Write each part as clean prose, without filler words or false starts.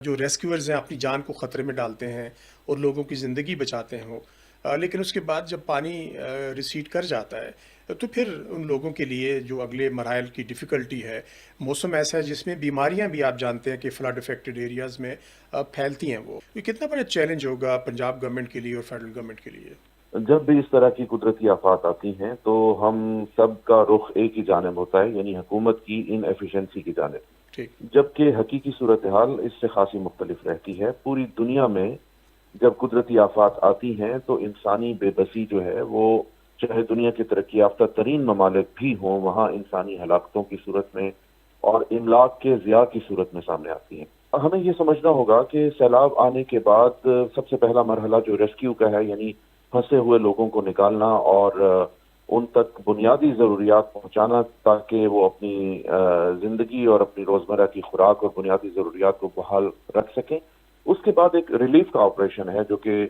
جو ریسکیورز ہیں اپنی جان کو خطرے میں ڈالتے ہیں اور لوگوں کی زندگی بچاتے ہیں لیکن اس کے بعد جب پانی ریسیڈ کر جاتا ہے تو پھر ان لوگوں کے لیے جو اگلے مراحل کی ڈیفیکلٹی ہے، موسم ایسا ہے جس میں بیماریاں بھی آپ جانتے ہیں کہ فلڈ افیکٹڈ ایریاز میں پھیلتی ہیں وہ یہ کتنا بڑا چیلنج ہوگا پنجاب گورنمنٹ کے لیے اور فیڈرل گورنمنٹ کے لیے؟ جب بھی اس طرح کی قدرتی آفات آتی ہیں تو ہم سب کا رخ ایک ہی جانب ہوتا ہے، یعنی حکومت کی ان ایفیشنسی کی جانب، ٹھیک۔ جبکہ حقیقی صورتحال اس سے خاصی مختلف رہتی ہے۔ پوری دنیا میں جب قدرتی آفات آتی ہیں تو انسانی بے بسی جو ہے وہ، چاہے دنیا کے ترقی یافتہ ترین ممالک بھی ہوں، وہاں انسانی ہلاکتوں کی صورت میں اور املاک کے ضیاع کی صورت میں سامنے آتی ہیں۔ ہمیں یہ سمجھنا ہوگا کہ سیلاب آنے کے بعد سب سے پہلا مرحلہ جو ریسکیو کا ہے، یعنی پھنسے ہوئے لوگوں کو نکالنا اور ان تک بنیادی ضروریات پہنچانا تاکہ وہ اپنی زندگی اور اپنی روزمرہ کی خوراک اور بنیادی ضروریات کو بحال رکھ سکیں۔ اس کے بعد ایک ریلیف کا آپریشن ہے جو کہ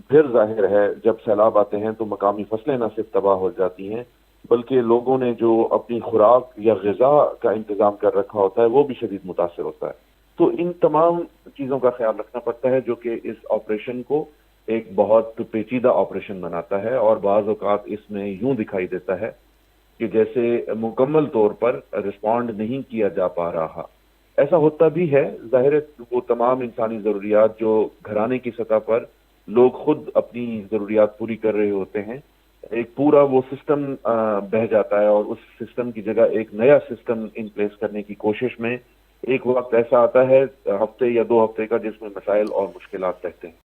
پھر ظاہر ہے جب سیلاب آتے ہیں تو مقامی فصلیں نہ صرف تباہ ہو جاتی ہیں بلکہ لوگوں نے جو اپنی خوراک یا غذا کا انتظام کر رکھا ہوتا ہے وہ بھی شدید متاثر ہوتا ہے۔ تو ان تمام چیزوں کا خیال رکھنا پڑتا ہے جو کہ اس آپریشن کو ایک بہت پیچیدہ آپریشن بناتا ہے، اور بعض اوقات اس میں یوں دکھائی دیتا ہے کہ جیسے مکمل طور پر رسپونڈ نہیں کیا جا پا رہا۔ ایسا ہوتا بھی ہے، ظاہر ہے وہ تمام انسانی ضروریات جو گھرانے کی سطح پر لوگ خود اپنی ضروریات پوری کر رہے ہوتے ہیں، ایک پورا وہ سسٹم بہہ جاتا ہے اور اس سسٹم کی جگہ ایک نیا سسٹم ان پلیس کرنے کی کوشش میں ایک وقت ایسا آتا ہے، ہفتے یا 2 ہفتے کا، جس میں مسائل اور مشکلات رہتے ہیں۔